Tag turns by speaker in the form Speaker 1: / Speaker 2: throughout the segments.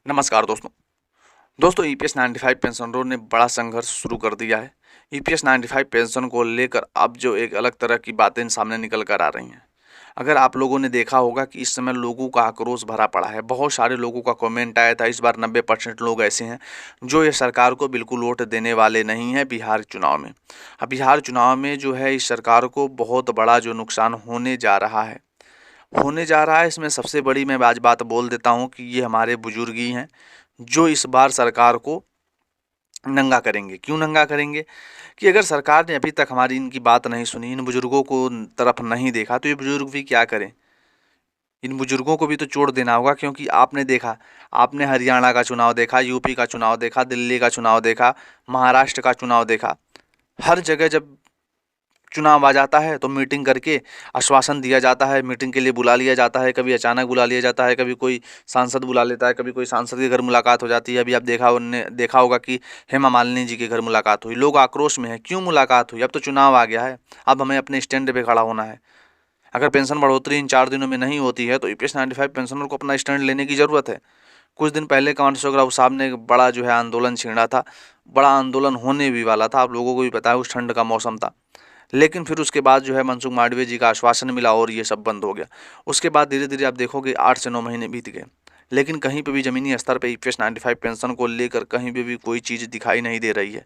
Speaker 1: नमस्कार दोस्तों ईपीएस 95 पेंशनरों ने बड़ा संघर्ष शुरू कर दिया है। ईपीएस 95 पेंशन को लेकर अब जो एक अलग तरह की बातें सामने निकल कर आ रही हैं। अगर आप लोगों ने देखा होगा कि इस समय लोगों का आक्रोश भरा पड़ा है। बहुत सारे लोगों का कमेंट आया था। इस बार 90% लोग ऐसे हैं जो ये सरकार को बिल्कुल वोट देने वाले नहीं हैं बिहार चुनाव में। अब बिहार चुनाव में जो है इस सरकार को बहुत बड़ा जो नुकसान होने जा रहा है। इसमें सबसे बड़ी मैं आज बात बोल देता हूँ कि ये हमारे बुजुर्ग ही हैं जो इस बार सरकार को नंगा करेंगे। क्यों नंगा करेंगे? कि अगर सरकार ने अभी तक हमारी इनकी बात नहीं सुनी, इन बुजुर्गों को तरफ नहीं देखा, तो ये बुजुर्ग भी क्या करें? इन बुजुर्गों को भी तो चोट देना होगा, क्योंकि आपने देखा, आपने हरियाणा का चुनाव देखा, यूपी का चुनाव देखा, दिल्ली का चुनाव देखा, महाराष्ट्र का चुनाव देखा। हर जगह जब चुनाव आ जाता है तो मीटिंग करके आश्वासन दिया जाता है, मीटिंग के लिए बुला लिया जाता है, कभी अचानक बुला लिया जाता है, कभी कोई सांसद बुला लेता है, कभी कोई सांसद के घर मुलाकात हो जाती है। अभी आप देखा होगा कि हेमा मालिनी जी के घर मुलाकात हुई। लोग आक्रोश में हैं, क्यों मुलाकात हुई? अब तो चुनाव आ गया है, अब हमें अपने स्टैंड पे खड़ा होना है। अगर पेंशन बढ़ोतरी इन 4 दिनों में नहीं होती है तो ईपीएस 95 पेंशनर को अपना स्टैंड लेने की ज़रूरत है। कुछ दिन पहले कांवर राव साहब ने बड़ा जो है आंदोलन छेड़ा था, बड़ा आंदोलन होने भी वाला था, आप लोगों को भी पता है, उस ठंड का मौसम था। लेकिन फिर उसके बाद जो है मनसुख मांडविया जी का आश्वासन मिला और ये सब बंद हो गया। उसके बाद धीरे धीरे आप देखोगे 8 से 9 महीने बीत गए, लेकिन कहीं पे भी ज़मीनी स्तर पे ईपीएस 95 पेंशन को लेकर कहीं पे भी कोई चीज़ दिखाई नहीं दे रही है।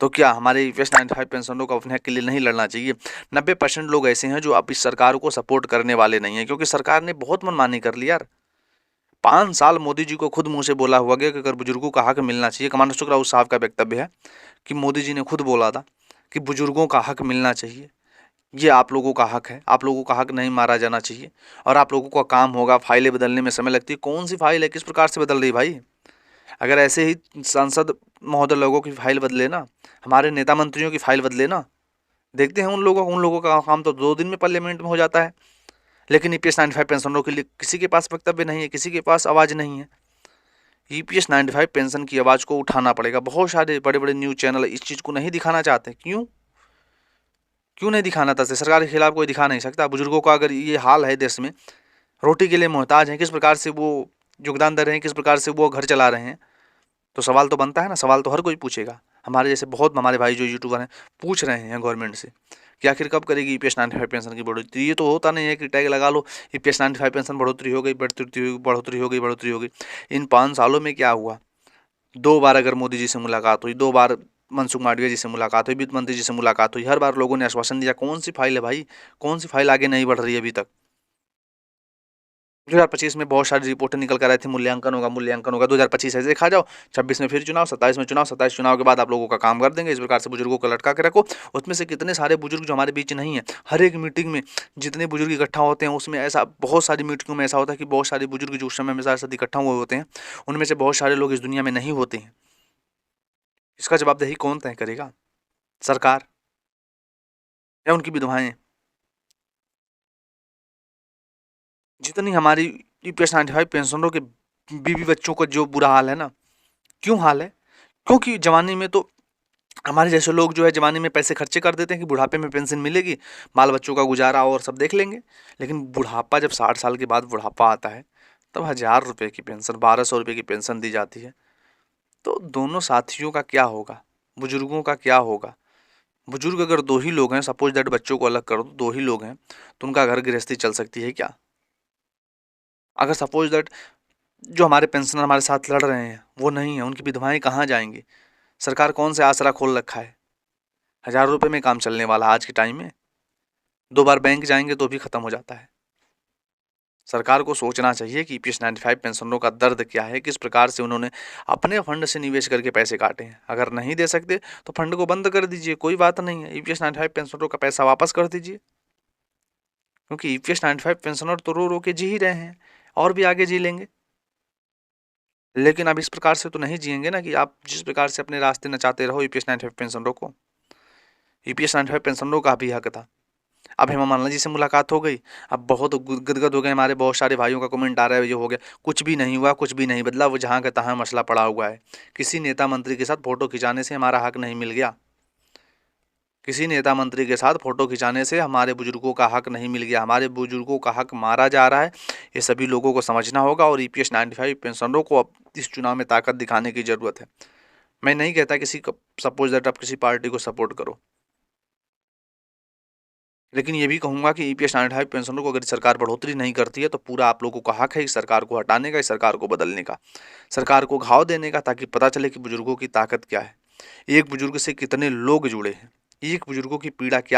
Speaker 1: तो क्या हमारे ईपीएस 95 पेंशनरों को अपने हक के लिए नहीं लड़ना चाहिए? 90% लोग ऐसे हैं जो अब इस सरकार को सपोर्ट करने वाले नहीं है, क्योंकि सरकार ने बहुत मनमानी कर ली यार। 5 साल मोदी जी को खुद मुंह से बोला हुआ गया कि अगर बुजुर्गों का हक मिलना चाहिए। कमांडर शुक्ला उस साहब का वक्तव्य है कि मोदी जी ने खुद बोला था कि बुजुर्गों का हक मिलना चाहिए, ये आप लोगों का हक है, आप लोगों का हक नहीं मारा जाना चाहिए। और आप लोगों का काम होगा, फाइलें बदलने में समय लगती है, कौन सी फाइल है, किस प्रकार से बदल रही भाई? अगर ऐसे ही सांसद महोदय लोगों की फाइल बदले ना, हमारे नेता मंत्रियों की फाइल बदले ना, देखते हैं उन लोगों का काम तो 2 दिन में पार्लियामेंट में हो जाता है। लेकिन ईपीएस 95 पेंशनरों के लिए किसी के पास वक्तव्य नहीं है, किसी के पास आवाज़ नहीं है। ईपीएस 95 पेंशन की आवाज़ को उठाना पड़ेगा। बहुत सारे बड़े बड़े न्यूज़ चैनल इस चीज़ को नहीं दिखाना चाहते। क्यों क्यों नहीं दिखाना चाहते? सरकार के खिलाफ कोई दिखा नहीं सकता। बुजुर्गों का अगर ये हाल है देश में, रोटी के लिए मोहताज हैं, किस प्रकार से वो योगदान दे रहे हैं, किस प्रकार से वो घर चला रहे हैं, तो सवाल तो बनता है ना। सवाल तो हर कोई पूछेगा। हमारे जैसे बहुत हमारे भाई जो यूट्यूबर हैं पूछ रहे हैं गवर्नमेंट से कि आखिर कब करेगी ईपीएस 95 पेंशन की बढ़ोतरी। ये तो होता नहीं है कि टैग लगा लो ईपीएस 95 पेंशन बढ़ोतरी हो गई, बढ़ोतरी हो गई। इन 5 सालों में क्या हुआ? 2 बार अगर मोदी जी से मुलाकात हुई, 2 बार मनसुख मांडविया जी से मुलाकात हुई, वित्त मंत्री जी से मुलाकात हुई, हर बार लोगों ने आश्वासन दिया। कौन सी फाइल है भाई? कौन सी फाइल आगे नहीं बढ़ रही है अभी तक? 2025 में बहुत सारी रिपोर्टें निकल कर आई थी, मूल्यांकन होगा 2025 ऐसे देखा जाओ। 26 में फिर चुनाव, 27 में चुनाव, 27 चुनाव के बाद आप लोगों का काम कर देंगे। इस प्रकार से बुजुर्गों को लटका के रखो। उसमें से कितने सारे बुजुर्ग जो हमारे बीच नहीं है, हर एक मीटिंग में जितने बुजुर्ग इकट्ठा होते हैं उसमें ऐसा, बहुत सारी मीटिंगों में ऐसा होता है कि बहुत सारे बुजुर्ग जो उस समय में साथ इकट्ठा हुए होते हैं, उनमें से बहुत सारे लोग इस दुनिया में नहीं होते हैं। इसका जवाबदेही कौन तय करेगा? सरकार या उनकी विधवाएं? जितनी हमारी ईपीएस 95 पेंशनरों के बीवी बच्चों का जो बुरा हाल है ना, क्यों हाल है? क्योंकि जवानी में तो हमारे जैसे लोग जो है जवानी में पैसे खर्चे कर देते हैं कि बुढ़ापे में पेंशन मिलेगी, बाल बच्चों का गुजारा और सब देख लेंगे। लेकिन बुढ़ापा जब 60 साल के बाद बुढ़ापा आता है, तब 1,000 रुपये की पेंशन, 1,200 रुपये की पेंशन दी जाती है। तो दोनों साथियों का क्या होगा? बुजुर्गों का क्या होगा? बुजुर्ग अगर 2 ही लोग हैं, सपोज दैट बच्चों को अलग करो तो 2 ही लोग हैं, तो उनका घर गृहस्थी चल सकती है क्या? अगर सपोज दैट जो हमारे पेंशनर हमारे साथ लड़ रहे हैं वो नहीं है, उनकी विधवाएं कहाँ जाएंगी? सरकार कौन से आसरा खोल रखा है? 1,000 रुपये में काम चलने वाला आज के टाइम में? 2 बार बैंक जाएंगे तो भी खत्म हो जाता है। सरकार को सोचना चाहिए कि ईपीएस 95 पेंशनरों का दर्द क्या है, किस प्रकार से उन्होंने अपने फंड से निवेश करके पैसे काटे हैं। अगर नहीं दे सकते तो फंड को बंद कर दीजिए, कोई बात नहीं है। ईपीएस 95 पेंशनरों का पैसा वापस कर दीजिए, क्योंकि ईपीएस 95 पेंशनर तो रो रो के जी ही रहे हैं और भी आगे जी लेंगे। लेकिन अब इस प्रकार से तो नहीं जिएंगे ना कि आप जिस प्रकार से अपने रास्ते नचाते रहो ईपीएस 95 पेंशनरों को। ईपीएस 95 पेंशनरों का भी हक था। अब हेमा मालिनी जी से मुलाकात हो गई, अब बहुत गदगद हो गए। हमारे बहुत सारे भाइयों का कमेंट आ रहा है ये हो गया, कुछ भी नहीं हुआ, कुछ भी नहीं बदला, वो जहाँ का तहाँ मसला पड़ा हुआ है। किसी नेता मंत्री के साथ फोटो खिंचाने से हमारा हक नहीं मिल गया। किसी नेता मंत्री के साथ फोटो खिंचाने से हमारे बुजुर्गों का हक नहीं मिल गया, हमारे बुजुर्गों का हक मारा जा रहा है। ये सभी लोगों को समझना होगा और EPS 95 पेंशनरों को अब इस चुनाव में ताकत दिखाने की ज़रूरत है। मैं नहीं कहता किसी को सपोज दैट आप किसी पार्टी को सपोर्ट करो, लेकिन ये भी कहूँगा कि EPS 95 पेंशनरों को अगर सरकार बढ़ोतरी नहीं करती है तो पूरा आप लोगों का हक है इस सरकार को हटाने का, इस सरकार को बदलने का, सरकार को घाव देने का, ताकि पता चले कि बुजुर्गों की ताकत क्या है, एक बुजुर्ग से कितने लोग जुड़े हैं, एक बुजुर्गों की पीड़ा क्या